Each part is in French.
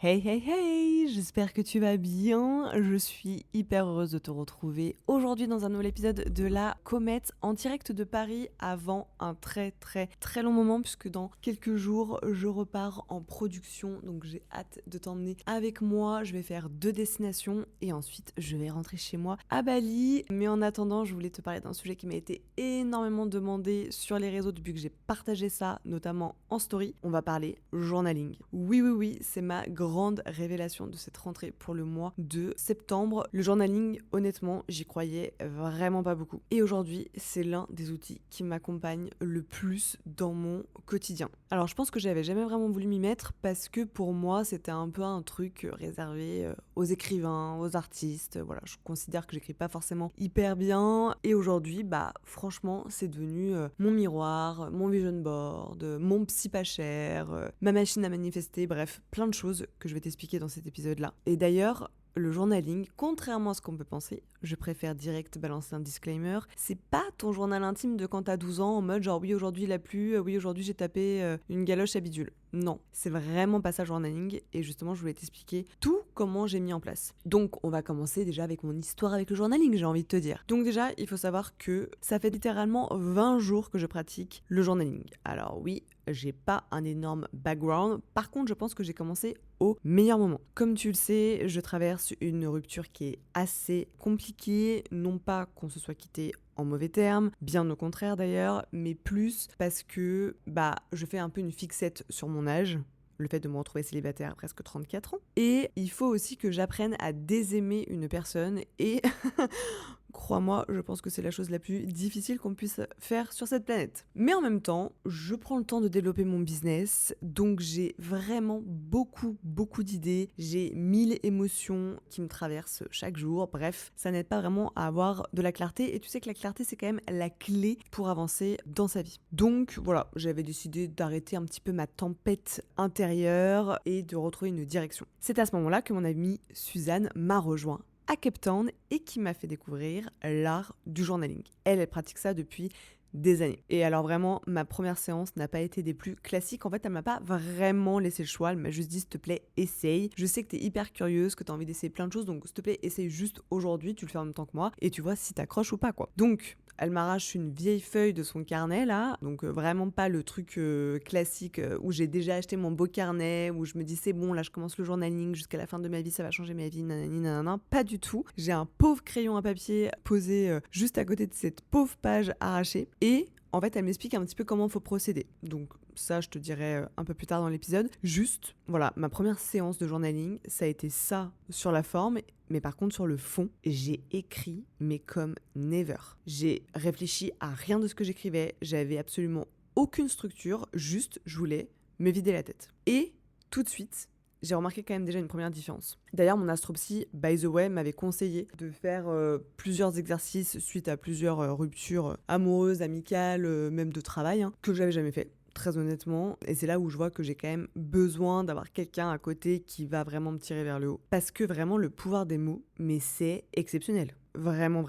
Hey hey hey, j'espère que tu vas bien. Je suis hyper heureuse de te retrouver aujourd'hui dans un nouvel épisode de La Comète en direct de Paris avant un très long moment puisque dans quelques jours je repars en production, donc j'ai hâte de t'emmener avec moi. Je vais faire 2 destinations et ensuite je vais rentrer chez moi à Bali. Mais en attendant, je voulais te parler d'un sujet qui m'a été énormément demandé sur les réseaux depuis que j'ai partagé ça, notamment en story. On va parler journaling. Oui, c'est ma grande révélation de cette rentrée pour le mois de septembre. Le journaling, honnêtement, j'y croyais vraiment pas beaucoup. Et aujourd'hui, c'est l'un des outils qui m'accompagne le plus dans mon quotidien. Alors, je pense que j'avais jamais vraiment voulu m'y mettre parce que pour moi, c'était un peu un truc réservé aux écrivains, aux artistes. Voilà, je considère que j'écris pas forcément hyper bien. Et aujourd'hui, franchement, c'est devenu mon miroir, mon vision board, mon psy pas cher, ma machine à manifester, bref, plein de choses que je vais t'expliquer dans cet épisode-là. Et d'ailleurs, le journaling, contrairement à ce qu'on peut penser, je préfère direct balancer un disclaimer, c'est pas ton journal intime de quand t'as 12 ans en mode genre oui aujourd'hui il a plu, oui aujourd'hui j'ai tapé une galoche à bidule. Non, c'est vraiment pas ça journaling et justement je voulais t'expliquer tout comment j'ai mis en place. Donc on va commencer déjà avec mon histoire avec le journaling, j'ai envie de te dire. Donc déjà il faut savoir que ça fait littéralement 20 jours que je pratique le journaling. Alors oui, j'ai pas un énorme background, par contre je pense que j'ai commencé au meilleur moment. Comme tu le sais, je traverse une rupture qui est assez compliquée, non pas qu'on se soit quitté en mauvais termes, bien au contraire d'ailleurs, mais plus parce que je fais un peu une fixette sur mon âge, le fait de me retrouver célibataire à presque 34 ans. Et il faut aussi que j'apprenne à désaimer une personne et crois-moi, je pense que c'est la chose la plus difficile qu'on puisse faire sur cette planète. Mais en même temps, je prends le temps de développer mon business, donc j'ai vraiment beaucoup d'idées, j'ai 1000 émotions qui me traversent chaque jour. Bref, ça n'aide pas vraiment à avoir de la clarté et tu sais que la clarté c'est quand même la clé pour avancer dans sa vie. Donc voilà, j'avais décidé d'arrêter un petit peu ma tempête intérieure et de retrouver une direction. C'est à ce moment-là que mon amie Suzanne m'a rejoint à Cape Town et qui m'a fait découvrir l'art du journaling. Elle pratique ça depuis des années. Et alors vraiment, ma première séance n'a pas été des plus classiques. En fait, elle m'a pas vraiment laissé le choix. Elle m'a juste dit, s'il te plaît, essaye. Je sais que t'es hyper curieuse, que t'as envie d'essayer plein de choses, donc s'il te plaît, essaye juste aujourd'hui. Tu le fais en même temps que moi et tu vois si t'accroches ou pas, quoi. Donc, elle m'arrache une vieille feuille de son carnet là, donc vraiment pas le truc classique où j'ai déjà acheté mon beau carnet, où je me dis c'est bon, là je commence le journaling, jusqu'à la fin de ma vie ça va changer ma vie, nanani nanana, pas du tout. J'ai un pauvre crayon à papier posé juste à côté de cette pauvre page arrachée et en fait, elle m'explique un petit peu comment il faut procéder. Donc ça, je te dirai un peu plus tard dans l'épisode. Juste, voilà, ma première séance de journaling, ça a été ça sur la forme, mais par contre sur le fond, j'ai écrit, mais comme never. J'ai réfléchi à rien de ce que j'écrivais, j'avais absolument aucune structure, juste je voulais me vider la tête. Et tout de suite, j'ai remarqué quand même déjà une première différence. D'ailleurs, mon astropsy, by the way, m'avait conseillé de faire plusieurs exercices suite à plusieurs ruptures amoureuses, amicales, même de travail, que j'avais jamais fait. Très honnêtement, et c'est là où je vois que j'ai quand même besoin d'avoir quelqu'un à côté qui va vraiment me tirer vers le haut. Parce que vraiment, le pouvoir des mots, mais c'est exceptionnel. Vraiment.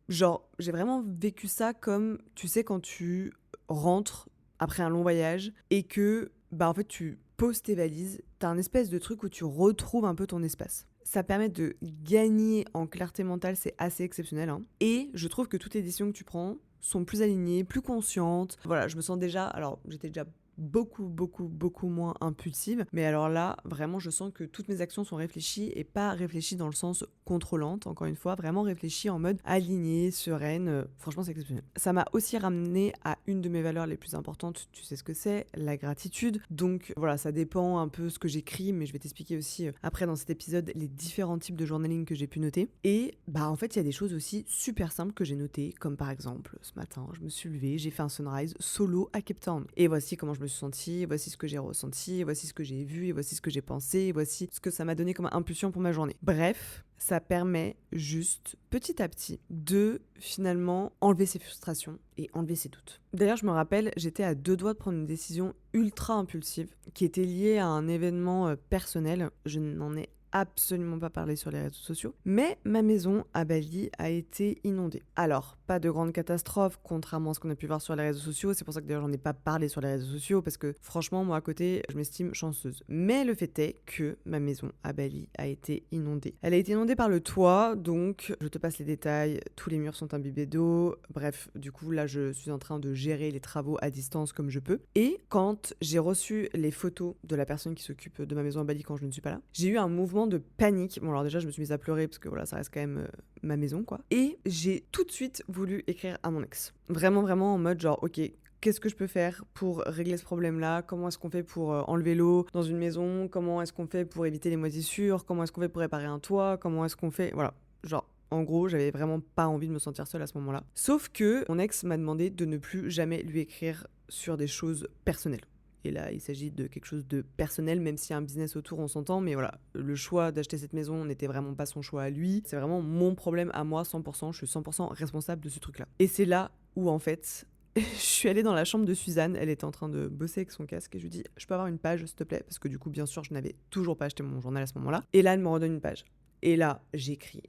Genre, j'ai vraiment vécu ça comme, tu sais, quand tu rentres après un long voyage et que, en fait, tu poses tes valises, t'as un espèce de truc où tu retrouves un peu ton espace. Ça permet de gagner en clarté mentale, c'est assez exceptionnel. Et je trouve que toutes les décisions que tu prends sont plus alignées, plus conscientes. Voilà, je me sens déjà... Alors, j'étais déjà beaucoup moins impulsive. Mais alors là, vraiment, je sens que toutes mes actions sont réfléchies et pas réfléchies dans le sens contrôlante, encore une fois, vraiment réfléchies en mode alignée, sereine. Franchement, c'est exceptionnel. Ça m'a aussi ramené à une de mes valeurs les plus importantes, tu sais ce que c'est, la gratitude. Donc voilà, ça dépend un peu ce que j'écris, mais je vais t'expliquer aussi après dans cet épisode les différents types de journaling que j'ai pu noter. Et en fait, il y a des choses aussi super simples que j'ai notées, comme par exemple, ce matin, je me suis levée, j'ai fait un sunrise solo à Cape Town. Et voici comment je me suis sentie, voici ce que j'ai ressenti, voici ce que j'ai vu, et voici ce que j'ai pensé, et voici ce que ça m'a donné comme impulsion pour ma journée. Bref, ça permet juste, petit à petit, de finalement enlever ses frustrations et enlever ses doutes. D'ailleurs, je me rappelle, j'étais à 2 doigts de prendre une décision ultra impulsive qui était liée à un événement personnel. Je n'en ai absolument pas parler sur les réseaux sociaux, mais ma maison à Bali a été inondée. Alors, pas de grande catastrophe, contrairement à ce qu'on a pu voir sur les réseaux sociaux, c'est pour ça que d'ailleurs j'en ai pas parlé sur les réseaux sociaux, parce que franchement, moi à côté, je m'estime chanceuse. Mais le fait est que ma maison à Bali a été inondée. Elle a été inondée par le toit, donc je te passe les détails, tous les murs sont imbibés d'eau, bref, du coup là je suis en train de gérer les travaux à distance comme je peux. Et quand j'ai reçu les photos de la personne qui s'occupe de ma maison à Bali quand je ne suis pas là, j'ai eu un mouvement de panique. Bon alors déjà je me suis mise à pleurer parce que voilà, ça reste quand même ma maison quoi. Et j'ai tout de suite voulu écrire à mon ex. Vraiment en mode genre ok, qu'est-ce que je peux faire pour régler ce problème-là? Comment est-ce qu'on fait pour enlever l'eau dans une maison? Comment est-ce qu'on fait pour éviter les moisissures? Comment est-ce qu'on fait pour réparer un toit? Comment est-ce qu'on fait... Voilà, genre... En gros, j'avais vraiment pas envie de me sentir seule à ce moment-là. Sauf que mon ex m'a demandé de ne plus jamais lui écrire sur des choses personnelles. Et là, il s'agit de quelque chose de personnel, même s'il y a un business autour, on s'entend. Mais voilà, le choix d'acheter cette maison n'était vraiment pas son choix à lui. C'est vraiment mon problème à moi, 100%. Je suis 100% responsable de ce truc-là. Et c'est là où, en fait, je suis allée dans la chambre de Suzanne. Elle était en train de bosser avec son casque. Et je lui dis, je peux avoir une page, s'il te plaît? Parce que du coup, bien sûr, je n'avais toujours pas acheté mon journal à ce moment-là. Et là, elle me redonne une page. Et là, j'écris.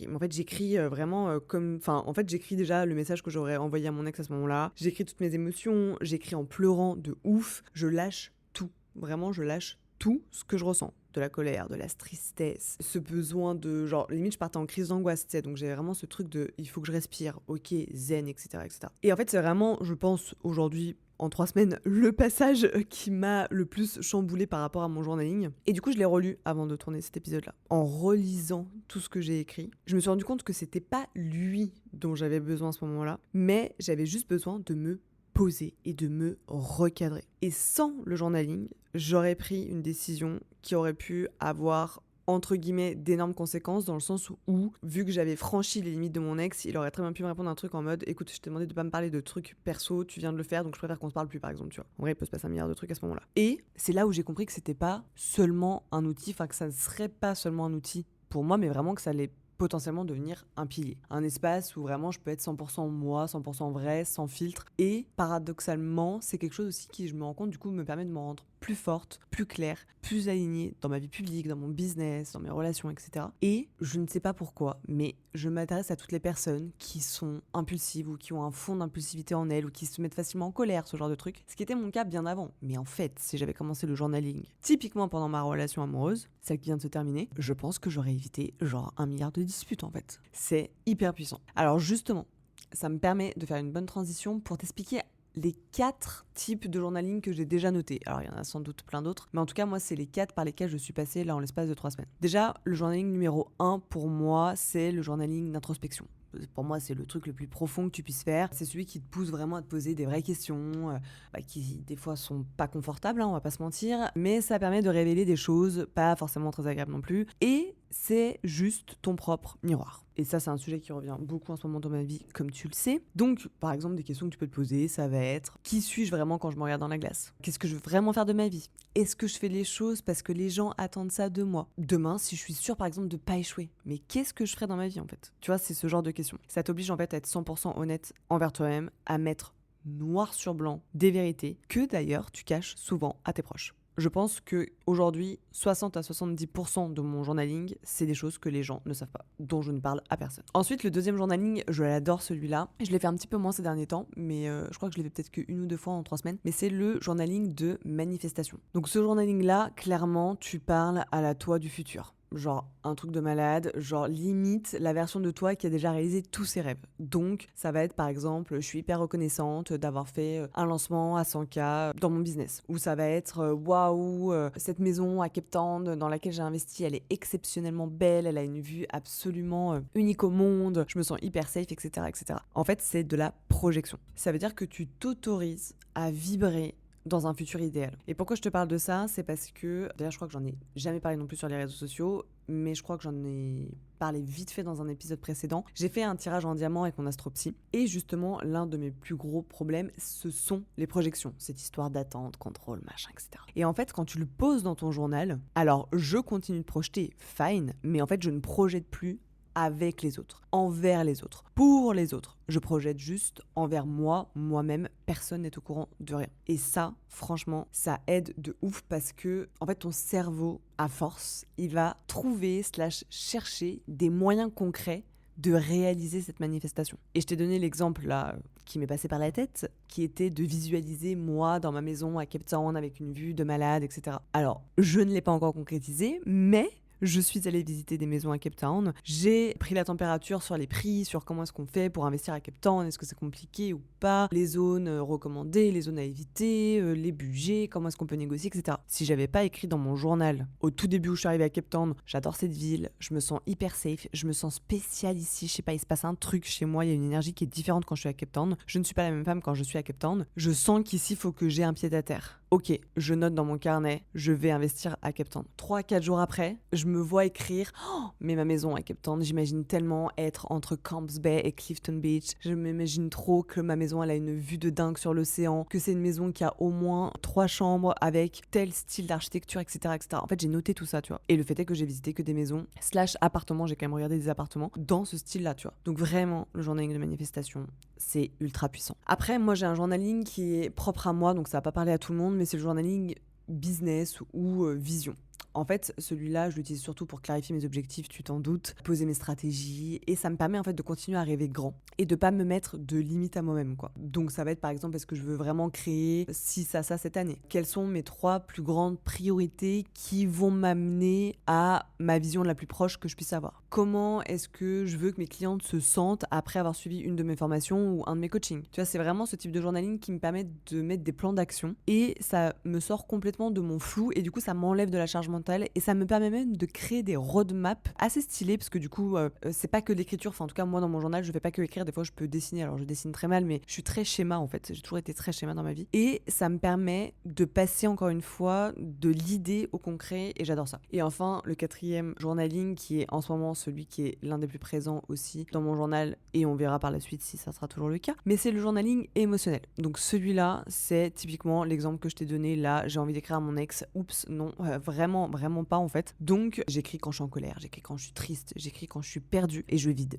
Mais en fait, j'écris vraiment comme... Enfin, en fait, j'écris déjà le message que j'aurais envoyé à mon ex à ce moment-là. J'écris toutes mes émotions. J'écris en pleurant de ouf. Je lâche tout. Vraiment, je lâche tout ce que je ressens. De la colère, de la tristesse, ce besoin de... Genre, limite, je partais en crise d'angoisse, tu sais. Donc, j'ai vraiment ce truc de... Il faut que je respire. Ok, zen, etc., etc. Et en fait, c'est vraiment, je pense, aujourd'hui... En 3 semaines, le passage qui m'a le plus chamboulé par rapport à mon journaling. Et du coup, je l'ai relu avant de tourner cet épisode-là. En relisant tout ce que j'ai écrit, je me suis rendu compte que c'était pas lui dont j'avais besoin à ce moment-là, mais j'avais juste besoin de me poser et de me recadrer. Et sans le journaling, j'aurais pris une décision qui aurait pu avoir entre guillemets d'énormes conséquences dans le sens où, vu que j'avais franchi les limites de mon ex, il aurait très bien pu me répondre un truc en mode écoute, je t'ai demandé de pas me parler de trucs perso, tu viens de le faire donc je préfère qu'on se parle plus par exemple, tu vois. En vrai, il peut se passer un milliard de trucs à ce moment-là. Et c'est là où j'ai compris que c'était pas seulement un outil, enfin que ça ne serait pas seulement un outil pour moi, mais vraiment que ça allait potentiellement devenir un pilier. Un espace où vraiment je peux être 100% moi, 100% vrai, sans filtre. Et paradoxalement, c'est quelque chose aussi qui, je me rends compte, du coup, me permet de me rendre plus forte, plus claire, plus alignée dans ma vie publique, dans mon business, dans mes relations, etc. Et je ne sais pas pourquoi, mais je m'intéresse à toutes les personnes qui sont impulsives ou qui ont un fond d'impulsivité en elles ou qui se mettent facilement en colère, ce genre de truc. Ce qui était mon cas bien avant. Mais en fait, si j'avais commencé le journaling, typiquement pendant ma relation amoureuse, celle qui vient de se terminer, je pense que j'aurais évité genre 1 milliard de disputes en fait. C'est hyper puissant. Alors justement, ça me permet de faire une bonne transition pour t'expliquer les 4 types de journaling que j'ai déjà notés. Alors, il y en a sans doute plein d'autres, mais en tout cas, moi, c'est les 4 par lesquels je suis passée là en l'espace de 3 semaines. Déjà, le journaling numéro 1 pour moi, c'est le journaling d'introspection. Pour moi, c'est le truc le plus profond que tu puisses faire. C'est celui qui te pousse vraiment à te poser des vraies questions, qui des fois sont pas confortables, on va pas se mentir, mais ça permet de révéler des choses pas forcément très agréables non plus. Et c'est juste ton propre miroir. Et ça, c'est un sujet qui revient beaucoup en ce moment dans ma vie, comme tu le sais. Donc, par exemple, des questions que tu peux te poser, ça va être « Qui suis-je vraiment quand je me regarde dans la glace ? Qu'est-ce que je veux vraiment faire de ma vie ? Est-ce que je fais les choses parce que les gens attendent ça de moi ? Demain, si je suis sûre, par exemple, de pas échouer, mais qu'est-ce que je ferais dans ma vie, en fait ? Tu vois, c'est ce genre de questions. Ça t'oblige, en fait, à être 100% honnête envers toi-même, à mettre noir sur blanc des vérités que, d'ailleurs, tu caches souvent à tes proches. Je pense qu'aujourd'hui, 60 à 70% de mon journaling, c'est des choses que les gens ne savent pas, dont je ne parle à personne. Ensuite, le deuxième journaling, je l'adore celui-là. Je l'ai fait un petit peu moins ces derniers temps, mais je crois que je l'ai fait peut-être qu'une ou 2 fois en 3 semaines. Mais c'est le journaling de manifestation. Donc ce journaling-là, clairement, tu parles à la toi du futur. Genre un truc de malade, genre limite la version de toi qui a déjà réalisé tous ses rêves. Donc ça va être par exemple, je suis hyper reconnaissante d'avoir fait un lancement à 100K dans mon business. Ou ça va être waouh, cette maison à Cape Town dans laquelle j'ai investi, elle est exceptionnellement belle, elle a une vue absolument unique au monde, je me sens hyper safe, etc., etc. En fait, c'est de la projection. Ça veut dire que tu t'autorises à vibrer dans un futur idéal. Et pourquoi je te parle de ça ? C'est parce que, d'ailleurs je crois que j'en ai jamais parlé non plus sur les réseaux sociaux, mais je crois que j'en ai parlé vite fait dans un épisode précédent. J'ai fait un tirage en diamant avec mon astropsy, et justement l'un de mes plus gros problèmes, ce sont les projections, cette histoire d'attente, contrôle, machin, etc. Et en fait, quand tu le poses dans ton journal, alors je continue de projeter, fine, mais en fait je ne projette plus avec les autres, envers les autres, pour les autres. Je projette juste envers moi-même, personne n'est au courant de rien. Et ça, franchement, ça aide de ouf parce que, en fait, ton cerveau, à force, il va trouver / chercher des moyens concrets de réaliser cette manifestation. Et je t'ai donné l'exemple là qui m'est passé par la tête, qui était de visualiser moi dans ma maison à Cape Town avec une vue de malade, etc. Alors, je ne l'ai pas encore concrétisé, mais je suis allée visiter des maisons à Cape Town. J'ai pris la température sur les prix, sur comment est-ce qu'on fait pour investir à Cape Town, est-ce que c'est compliqué ou pas, les zones recommandées, les zones à éviter, les budgets, comment est-ce qu'on peut négocier, etc. Si j'avais pas écrit dans mon journal, au tout début où je suis arrivée à Cape Town, j'adore cette ville, je me sens hyper safe, je me sens spéciale ici, je sais pas, il se passe un truc chez moi, il y a une énergie qui est différente quand je suis à Cape Town. Je ne suis pas la même femme quand je suis à Cape Town. Je sens qu'ici, il faut que j'ai un pied à terre. Ok, je note dans mon carnet, je vais investir à Cape Town. 3-4 jours après, je me vois écrire mais ma maison à Cape Town, j'imagine tellement être entre Camps Bay et Clifton Beach. Je m'imagine trop que ma maison, elle a une vue de dingue sur l'océan, que c'est une maison qui a au moins 3 chambres avec tel style d'architecture, etc., etc. En fait, j'ai noté tout ça, tu vois. Et le fait est que j'ai visité que des maisons / appartements, j'ai quand même regardé des appartements dans ce style-là, tu vois. Donc vraiment, le journaling de manifestation, c'est ultra puissant. Après, moi, j'ai un journaling qui est propre à moi, donc ça va pas parler à tout le monde, mais c'est le journaling business ou vision. En fait, celui-là, je l'utilise surtout pour clarifier mes objectifs, tu t'en doutes, poser mes stratégies, et ça me permet en fait de continuer à rêver grand et de pas me mettre de limites à moi-même, quoi. Donc ça va être par exemple, est-ce que je veux vraiment créer ci, ça cette année? Quelles sont mes 3 plus grandes priorités qui vont m'amener à ma vision la plus proche que je puisse avoir? Comment est-ce que je veux que mes clientes se sentent après avoir suivi une de mes formations ou un de mes coachings? Tu vois, c'est vraiment ce type de journaling qui me permet de mettre des plans d'action et ça me sort complètement de mon flou et du coup ça m'enlève de la charge mentale et ça me permet même de créer des roadmaps assez stylés parce que du coup c'est pas que l'écriture, enfin en tout cas moi dans mon journal je fais pas que écrire, des fois je peux dessiner, alors je dessine très mal mais je suis très schéma en fait, j'ai toujours été très schéma dans ma vie et ça me permet de passer encore une fois de l'idée au concret et j'adore ça. Et enfin le 4e journaling qui est en ce moment celui qui est l'un des plus présents aussi dans mon journal et on verra par la suite si ça sera toujours le cas, mais c'est le journaling émotionnel. Donc celui-là c'est typiquement l'exemple que je t'ai donné là, j'ai envie d'écrire à mon ex, oups non, vraiment pas en fait. Donc j'écris quand je suis en colère, j'écris quand je suis triste, j'écris quand je suis perdue et je vide,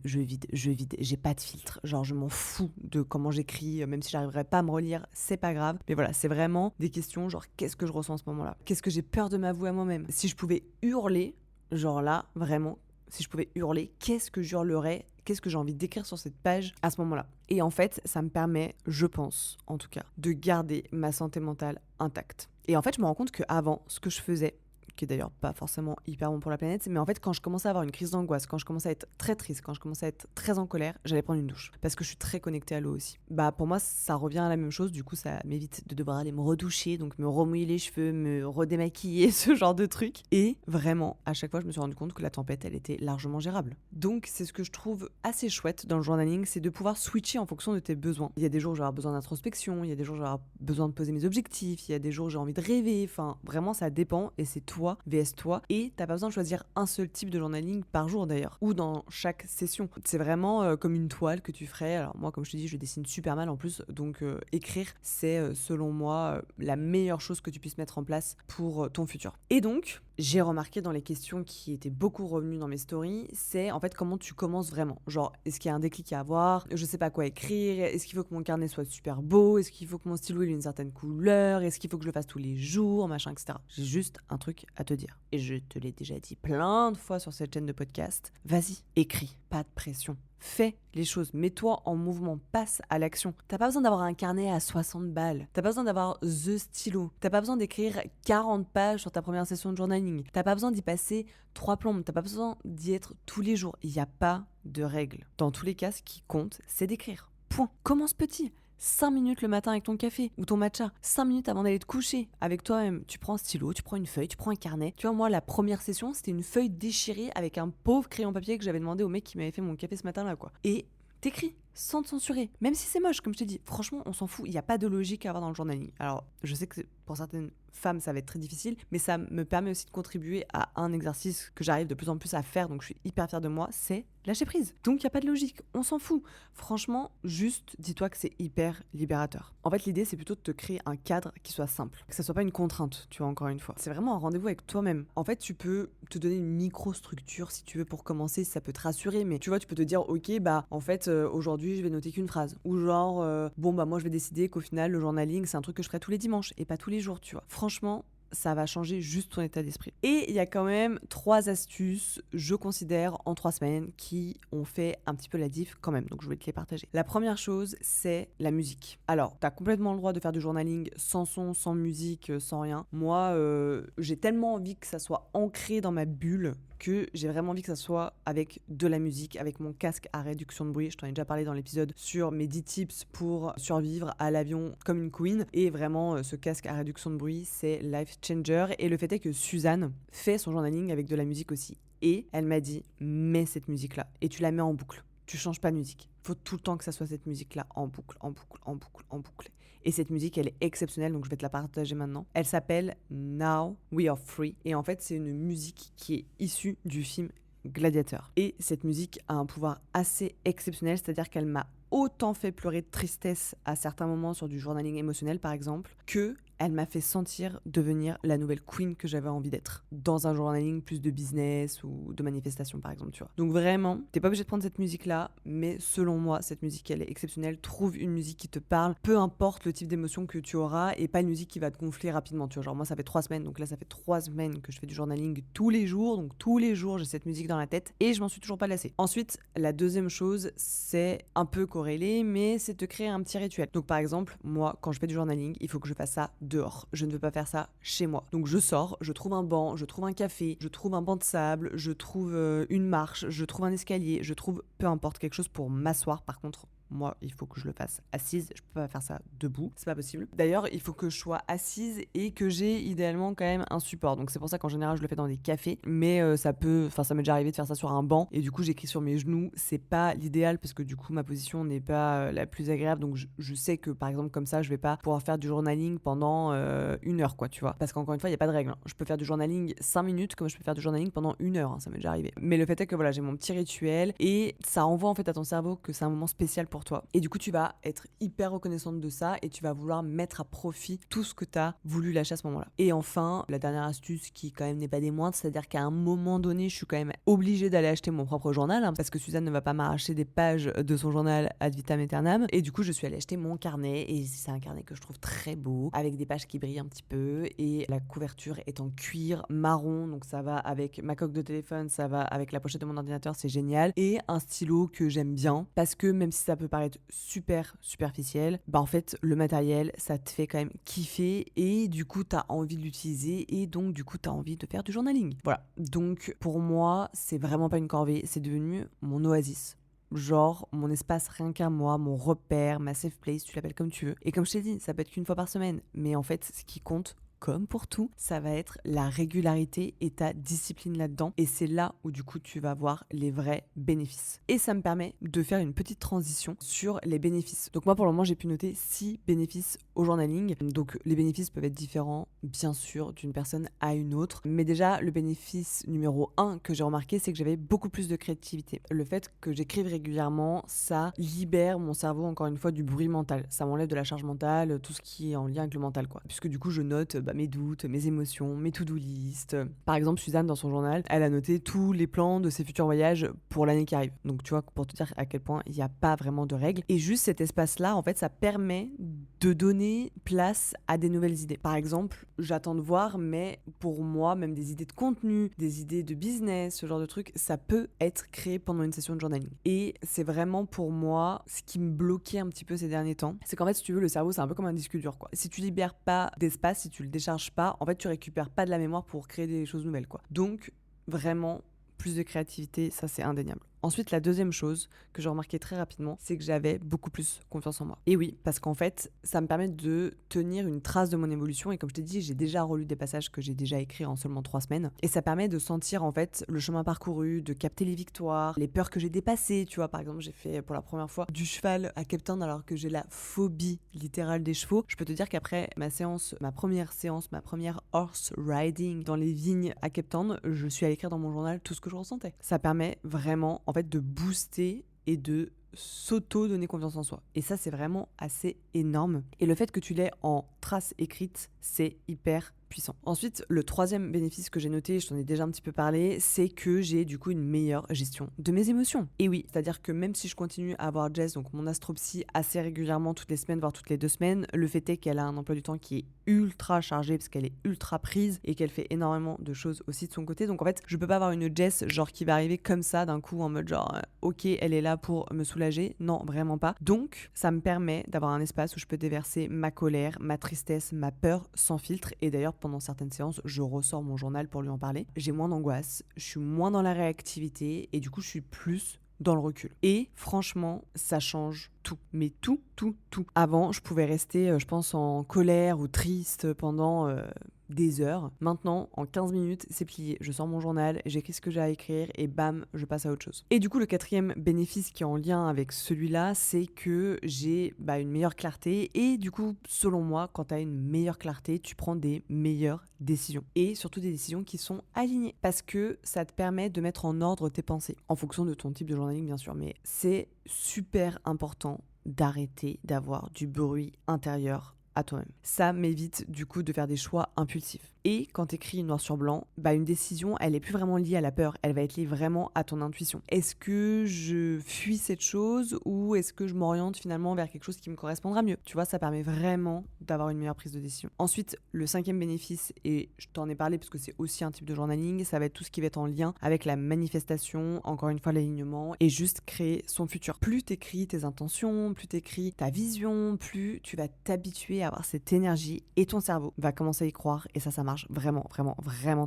j'ai pas de filtre, genre je m'en fous de comment j'écris, même si j'arriverai pas à me relire, c'est pas grave, mais voilà, c'est vraiment des questions genre qu'est-ce que je ressens en ce moment-là, qu'est-ce que j'ai peur de m'avouer à moi-même, si je pouvais hurler, genre là vraiment, si je pouvais hurler, qu'est-ce que j'hurlerais, qu'est-ce que j'ai envie d'écrire sur cette page à ce moment-là. Et en fait, ça me permet, je pense en tout cas, de garder ma santé mentale intacte. Et en fait, je me rends compte qu'avant, ce que je faisais, qui est d'ailleurs pas forcément hyper bon pour la planète, mais en fait quand je commençais à avoir une crise d'angoisse, quand je commençais à être très triste, quand je commençais à être très en colère, j'allais prendre une douche parce que je suis très connectée à l'eau aussi. Bah pour moi ça revient à la même chose, du coup ça m'évite de devoir aller me redoucher, donc me remouiller les cheveux, me redémaquiller, ce genre de trucs. Et vraiment à chaque fois je me suis rendu compte que la tempête elle était largement gérable. Donc c'est ce que je trouve assez chouette dans le journaling, c'est de pouvoir switcher en fonction de tes besoins. Il y a des jours où j'ai besoin d'introspection, il y a des jours où j'ai besoin de poser mes objectifs, il y a des jours où j'ai envie de rêver, enfin vraiment ça dépend et c'est toi vs toi et t'as pas besoin de choisir un seul type de journaling par jour d'ailleurs ou dans chaque session. C'est vraiment comme une toile que tu ferais. Alors moi comme je te dis je dessine super mal en plus donc écrire c'est selon moi la meilleure chose que tu puisses mettre en place pour ton futur. Et donc j'ai remarqué dans les questions qui étaient beaucoup revenues dans mes stories, c'est en fait comment tu commences vraiment. Genre, est-ce qu'il y a un déclic à avoir? Je sais pas quoi écrire. Est-ce qu'il faut que mon carnet soit super beau? Est-ce qu'il faut que mon stylo ait une certaine couleur? Est-ce qu'il faut que je le fasse tous les jours? Machin, etc. J'ai juste un truc à te dire. Et je te l'ai déjà dit plein de fois sur cette chaîne de podcast. Vas-y, écris. Pas de pression. Fais les choses, mets-toi en mouvement, passe à l'action. T'as pas besoin d'avoir un carnet à 60 balles. T'as pas besoin d'avoir the stylo. T'as pas besoin d'écrire 40 pages sur ta première session de journaling. T'as pas besoin d'y passer 3 plombes. T'as pas besoin d'y être tous les jours. Il n'y a pas de règles. Dans tous les cas, ce qui compte, c'est d'écrire. Point. Commence petit. 5 minutes le matin avec ton café ou ton matcha, 5 minutes avant d'aller te coucher avec toi-même. Tu prends un stylo, tu prends une feuille, tu prends un carnet. Tu vois, moi, la première session, c'était une feuille déchirée avec un pauvre crayon papier que j'avais demandé au mec qui m'avait fait mon café ce matin-là, quoi. Et t'écris sans te censurer, même si c'est moche, comme je te dis. Franchement, on s'en fout. Il n'y a pas de logique à avoir dans le journaling. Alors, je sais que pour certaines femme, ça va être très difficile, mais ça me permet aussi de contribuer à un exercice que j'arrive de plus en plus à faire, donc je suis hyper fière de moi, c'est lâcher prise. Donc il n'y a pas de logique, on s'en fout. Franchement, juste dis-toi que c'est hyper libérateur. En fait, l'idée, c'est plutôt de te créer un cadre qui soit simple, que ça soit pas une contrainte, tu vois, encore une fois. C'est vraiment un rendez-vous avec toi-même. En fait, tu peux te donner une micro-structure si tu veux pour commencer, si ça peut te rassurer, mais tu vois, tu peux te dire, ok, bah en fait, aujourd'hui, je vais noter qu'une phrase. Ou genre, bon, bah moi, je vais décider qu'au final, le journaling, c'est un truc que je ferai tous les dimanches et pas tous les jours, tu vois. Franchement, ça va changer juste ton état d'esprit. Et il y a quand même 3 astuces, je considère, en 3 semaines, qui ont fait un petit peu la diff quand même. Donc je vais te les partager. La première chose, c'est la musique. Alors, t'as complètement le droit de faire du journaling sans son, sans musique, sans rien. Moi, j'ai tellement envie que ça soit ancré dans ma bulle que j'ai vraiment envie que ça soit avec de la musique, avec mon casque à réduction de bruit. Je t'en ai déjà parlé dans l'épisode sur mes 10 tips pour survivre à l'avion comme une queen. Et vraiment, ce casque à réduction de bruit, c'est life changer. Et le fait est que Suzanne fait son journaling avec de la musique aussi. Et elle m'a dit, mets cette musique-là. Et tu la mets en boucle. Tu changes pas de musique. Faut tout le temps que ça soit cette musique-là en boucle, en boucle, en boucle, en boucle. Et cette musique, elle est exceptionnelle, donc je vais te la partager maintenant. Elle s'appelle Now We Are Free. Et en fait, c'est une musique qui est issue du film Gladiator. Et cette musique a un pouvoir assez exceptionnel, c'est-à-dire qu'elle m'a autant fait pleurer de tristesse à certains moments sur du journaling émotionnel, par exemple, que elle m'a fait sentir devenir la nouvelle queen que j'avais envie d'être. Dans un journaling plus de business ou de manifestation, par exemple, tu vois. Donc vraiment, t'es pas obligé de prendre cette musique-là, mais selon moi, cette musique, elle est exceptionnelle. Trouve une musique qui te parle, peu importe le type d'émotion que tu auras, et pas une musique qui va te gonfler rapidement, tu vois. Genre moi, ça fait 3 semaines, donc là, ça fait 3 semaines que je fais du journaling tous les jours, donc tous les jours, j'ai cette musique dans la tête, et je m'en suis toujours pas lassée. Ensuite, la deuxième chose, c'est un peu corrélé, mais c'est de créer un petit rituel. Donc par exemple, moi, quand je fais du journaling, il faut que je fasse ça dehors. Je ne veux pas faire ça chez moi. Donc je sors, je trouve un banc, je trouve un café, je trouve un banc de sable, je trouve une marche, je trouve un escalier, je trouve peu importe quelque chose pour m'asseoir. Par contre, moi, il faut que je le fasse assise. Je peux pas faire ça debout. C'est pas possible. D'ailleurs, il faut que je sois assise et que j'ai idéalement quand même un support. Donc c'est pour ça qu'en général, je le fais dans des cafés. Mais ça m'est déjà arrivé de faire ça sur un banc. Et du coup, j'écris sur mes genoux. C'est pas l'idéal parce que du coup, ma position n'est pas la plus agréable. Donc je sais que par exemple, comme ça, je vais pas pouvoir faire du journaling pendant 1 heure, quoi, tu vois. Parce qu'encore une fois, il y a pas de règle. Je peux faire du journaling 5 minutes comme je peux faire du journaling pendant 1 heure. Ça m'est déjà arrivé. Mais le fait est que voilà, j'ai mon petit rituel et ça envoie en fait à ton cerveau que c'est un moment spécial pour toi. Et du coup, tu vas être hyper reconnaissante de ça et tu vas vouloir mettre à profit tout ce que tu as voulu lâcher à ce moment-là. Et enfin, la dernière astuce qui quand même n'est pas des moindres, c'est-à-dire qu'à un moment donné, je suis quand même obligée d'aller acheter mon propre journal parce que Suzanne ne va pas m'arracher des pages de son journal ad vitam aeternam. Et du coup, je suis allée acheter mon carnet et c'est un carnet que je trouve très beau avec des pages qui brillent un petit peu et la couverture est en cuir marron, donc ça va avec ma coque de téléphone, ça va avec la pochette de mon ordinateur, c'est génial. Et un stylo que j'aime bien parce que même si ça peut paraître super superficiel, bah en fait le matériel ça te fait quand même kiffer et du coup t'as envie de l'utiliser et donc du coup t'as envie de faire du journaling. Voilà, donc pour moi c'est vraiment pas une corvée, c'est devenu mon oasis. Genre mon espace rien qu'à moi, mon repère, ma safe place, tu l'appelles comme tu veux. Et comme je t'ai dit, ça peut être qu'une fois par semaine, mais en fait ce qui compte, comme pour tout, ça va être la régularité et ta discipline là-dedans. Et c'est là où du coup tu vas voir les vrais bénéfices. Et ça me permet de faire une petite transition sur les bénéfices. Donc moi pour le moment j'ai pu noter 6 bénéfices au journaling. Donc les bénéfices peuvent être différents bien sûr d'une personne à une autre. Mais déjà le bénéfice numéro 1 que j'ai remarqué, c'est que j'avais beaucoup plus de créativité. Le fait que j'écrive régulièrement, ça libère mon cerveau encore une fois du bruit mental. Ça m'enlève de la charge mentale, tout ce qui est en lien avec le mental quoi. Puisque du coup je note mes doutes, mes émotions, mes to-do list. Par exemple, Suzanne, dans son journal, elle a noté tous les plans de ses futurs voyages pour l'année qui arrive. Donc, tu vois, pour te dire à quel point il n'y a pas vraiment de règles. Et juste cet espace-là, en fait, ça permet de donner place à des nouvelles idées. Par exemple, j'attends de voir, mais pour moi, même des idées de contenu, des idées de business, ce genre de trucs, ça peut être créé pendant une session de journaling. Et c'est vraiment pour moi ce qui me bloquait un petit peu ces derniers temps. C'est qu'en fait, si tu veux, le cerveau, c'est un peu comme un disque dur, quoi. Si tu libères pas d'espace, si tu le décharges pas, en fait, tu récupères pas de la mémoire pour créer des choses nouvelles, quoi. Donc, vraiment, plus de créativité, ça c'est indéniable. Ensuite, la deuxième chose que j'ai remarqué très rapidement, c'est que j'avais beaucoup plus confiance en moi. Et oui, parce qu'en fait, ça me permet de tenir une trace de mon évolution. Et comme je t'ai dit, j'ai déjà relu des passages que j'ai déjà écrits en seulement 3 semaines. Et ça permet de sentir en fait le chemin parcouru, de capter les victoires, les peurs que j'ai dépassées. Tu vois, par exemple, j'ai fait pour la première fois du cheval à Cape Town alors que j'ai la phobie littérale des chevaux. Je peux te dire qu'après ma première horse riding dans les vignes à Cape Town, je suis allée écrire dans mon journal tout ce que je ressentais. Ça permet vraiment en fait de booster et de s'auto-donner confiance en soi. Et ça, c'est vraiment assez énorme. Et le fait que tu l'aies en trace écrite, c'est hyper puissant. Ensuite, le troisième bénéfice que j'ai noté, je t'en ai déjà un petit peu parlé, c'est que j'ai du coup une meilleure gestion de mes émotions. Et oui, c'est-à-dire que même si je continue à avoir Jess, donc mon astropsy, assez régulièrement toutes les semaines, voire toutes les 2 semaines, le fait est qu'elle a un emploi du temps qui est ultra chargé parce qu'elle est ultra prise et qu'elle fait énormément de choses aussi de son côté. Donc en fait, je peux pas avoir une Jess genre qui va arriver comme ça d'un coup en mode genre ok, elle est là pour me soulager. Non, vraiment pas. Donc ça me permet d'avoir un espace où je peux déverser ma colère, ma tristesse, ma peur sans filtre. Et d'ailleurs pendant certaines séances, je ressors mon journal pour lui en parler. J'ai moins d'angoisse, je suis moins dans la réactivité et du coup je suis plus dans le recul. Et franchement, ça change tout. Mais tout. Avant, je pouvais rester, je pense, en colère ou triste pendant des heures. Maintenant, en 15 minutes, c'est plié. Je sors mon journal, j'écris ce que j'ai à écrire et bam, je passe à autre chose. Et du coup, le quatrième bénéfice qui est en lien avec celui-là, c'est que j'ai une meilleure clarté. Et du coup, selon moi, quand tu as une meilleure clarté, tu prends des meilleures décisions. Et surtout des décisions qui sont alignées. Parce que ça te permet de mettre en ordre tes pensées. En fonction de ton type de journaling, bien sûr. Mais c'est super important d'arrêter d'avoir du bruit intérieur à toi-même. Ça m'évite du coup de faire des choix impulsifs. Et quand tu écris noir sur blanc, une décision, elle est plus vraiment liée à la peur, elle va être liée vraiment à ton intuition. Est-ce que je fuis cette chose ou est-ce que je m'oriente finalement vers quelque chose qui me correspondra mieux? Tu vois, ça permet vraiment d'avoir une meilleure prise de décision. Ensuite, le cinquième bénéfice, et je t'en ai parlé parce que c'est aussi un type de journaling, ça va être tout ce qui va être en lien avec la manifestation, encore une fois l'alignement, et juste créer son futur. Plus t'écris tes intentions, plus t'écris ta vision, plus tu vas t'habituer à avoir cette énergie et ton cerveau va commencer à y croire et ça marche vraiment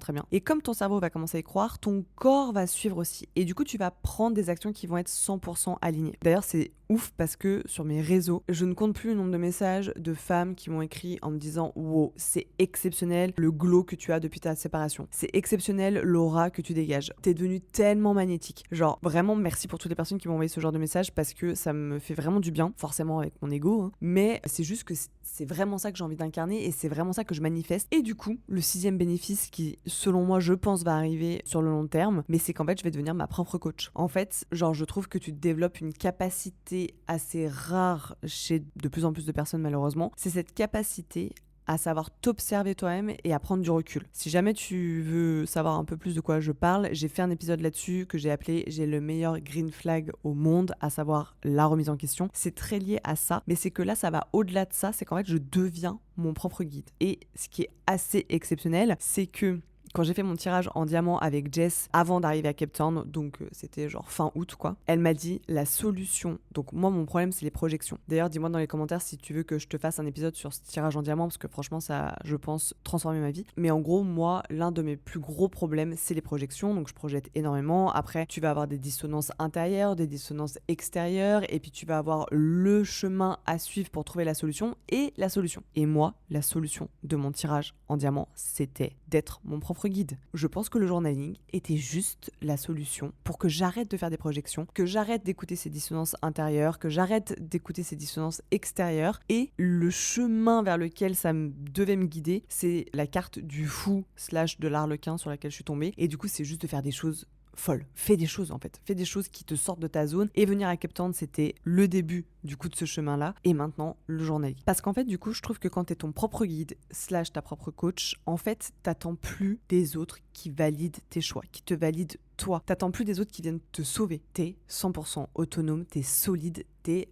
très bien. Et comme ton cerveau va commencer à y croire, ton corps va suivre aussi. Et du coup, tu vas prendre des actions qui vont être 100% alignées. D'ailleurs, c'est ouf parce que sur mes réseaux, je ne compte plus le nombre de messages de femmes qui m'ont écrit en me disant « Wow, c'est exceptionnel le glow que tu as depuis ta séparation. C'est exceptionnel l'aura que tu dégages. T'es devenue tellement magnétique. » Genre, vraiment, merci pour toutes les personnes qui m'ont envoyé ce genre de messages parce que ça me fait vraiment du bien, forcément avec mon ego, hein. Mais c'est juste que c'est vraiment ça que j'ai envie d'incarner et c'est vraiment ça que je manifeste. Et du coup, le sixième bénéfice qui, selon moi, je pense va arriver sur le long terme, mais c'est qu'en fait, je vais devenir ma propre coach. En fait, genre, je trouve que tu développes une capacité assez rare chez de plus en plus de personnes, malheureusement. C'est cette capacité à savoir t'observer toi-même et à prendre du recul. Si jamais tu veux savoir un peu plus de quoi je parle, j'ai fait un épisode là-dessus que j'ai appelé « J'ai le meilleur green flag au monde », à savoir la remise en question. C'est très lié à ça, mais c'est que là, ça va au-delà de ça, c'est qu'en fait, je deviens mon propre guide. Et ce qui est assez exceptionnel, c'est que quand j'ai fait mon tirage en diamant avec Jess avant d'arriver à Cape Town, donc c'était genre fin août quoi, elle m'a dit la solution. Donc moi mon problème c'est les projections. D'ailleurs dis-moi dans les commentaires si tu veux que je te fasse un épisode sur ce tirage en diamant parce que franchement ça je pense transformer ma vie. Mais en gros moi l'un de mes plus gros problèmes c'est les projections, donc je projette énormément. Après tu vas avoir des dissonances intérieures, des dissonances extérieures et puis tu vas avoir le chemin à suivre pour trouver la solution et la solution. Et moi la solution de mon tirage en diamant c'était d'être mon propre guide. Je pense que le journaling était juste la solution pour que j'arrête de faire des projections, que j'arrête d'écouter ces dissonances intérieures, que j'arrête d'écouter ces dissonances extérieures. Et le chemin vers lequel ça devait me guider, c'est la carte du fou / de l'arlequin sur laquelle je suis tombée. Et du coup, c'est juste de faire des choses folle. Fais des choses en fait. Fais des choses qui te sortent de ta zone. Et venir à Cape Town, c'était le début du coup de ce chemin-là. Et maintenant, le journaling. Parce qu'en fait, du coup, je trouve que quand t'es ton propre guide / ta propre coach, en fait, t'attends plus des autres qui valident tes choix, qui te valident toi. T'attends plus des autres qui viennent te sauver. T'es 100% autonome, t'es solide, t'es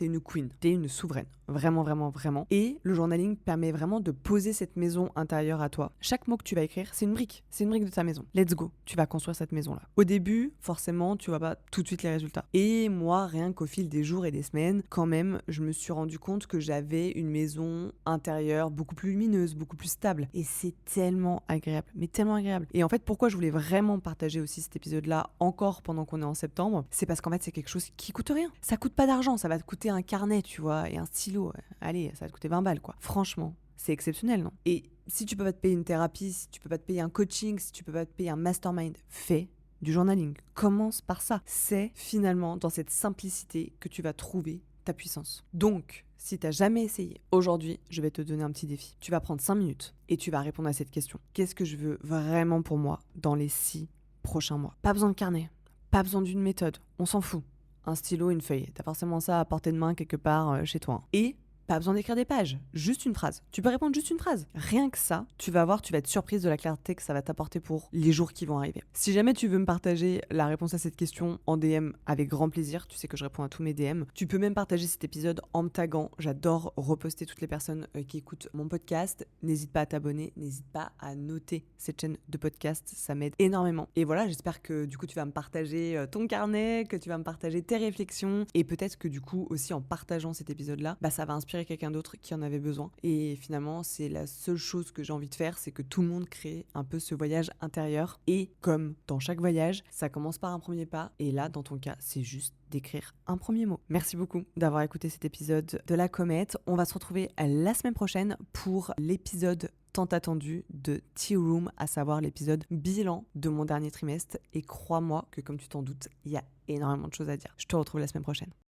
une queen, t'es une souveraine. Vraiment, vraiment, vraiment. Et le journaling permet vraiment de poser cette maison intérieure à toi. Chaque mot que tu vas écrire, c'est une brique. C'est une brique de ta maison. Let's go. Tu vas construire cette maison-là. Au début, forcément, tu vois pas tout de suite les résultats. Et moi, rien qu'au fil des jours et des semaines, quand même, je me suis rendu compte que j'avais une maison intérieure beaucoup plus lumineuse, beaucoup plus stable. Et c'est tellement agréable, mais tellement agréable. Et en fait, pourquoi je voulais vraiment partager aussi cet épisode-là encore pendant qu'on est en septembre, c'est parce qu'en fait, c'est quelque chose qui coûte rien. Ça coûte pas d'argent, ça va te coûter un carnet, tu vois, et un stylo. Allez, ça va te coûter 20 balles, quoi. Franchement, c'est exceptionnel, non? Et si tu peux pas te payer une thérapie, si tu peux pas te payer un coaching, si tu peux pas te payer un mastermind, fais du journaling. Commence par ça. C'est finalement dans cette simplicité que tu vas trouver ta puissance. Donc, si t'as jamais essayé, aujourd'hui, je vais te donner un petit défi. Tu vas prendre 5 minutes et tu vas répondre à cette question. Qu'est-ce que je veux vraiment pour moi dans les 6 prochains mois? Pas besoin de carnet, pas besoin d'une méthode, on s'en fout. Un stylo, une feuille, t'as forcément ça à portée de main quelque part chez toi. Et pas besoin d'écrire des pages, juste une phrase. Tu peux répondre juste une phrase. Rien que ça, tu vas voir, tu vas être surprise de la clarté que ça va t'apporter pour les jours qui vont arriver. Si jamais tu veux me partager la réponse à cette question en DM, avec grand plaisir, tu sais que je réponds à tous mes DM. Tu peux même partager cet épisode en me taguant. J'adore reposter toutes les personnes qui écoutent mon podcast. N'hésite pas à t'abonner, n'hésite pas à noter cette chaîne de podcast, ça m'aide énormément. Et voilà, j'espère que du coup tu vas me partager ton carnet, que tu vas me partager tes réflexions et peut-être que du coup aussi en partageant cet épisode-là, ça va inspirer quelqu'un d'autre qui en avait besoin. Et finalement, c'est la seule chose que j'ai envie de faire, c'est que tout le monde crée un peu ce voyage intérieur. Et comme dans chaque voyage, ça commence par un premier pas. Et là, dans ton cas, c'est juste d'écrire un premier mot. Merci beaucoup d'avoir écouté cet épisode de La Comète. On va se retrouver la semaine prochaine pour l'épisode tant attendu de Tea Room, à savoir l'épisode bilan de mon dernier trimestre. Et crois-moi que comme tu t'en doutes, il y a énormément de choses à dire. Je te retrouve la semaine prochaine.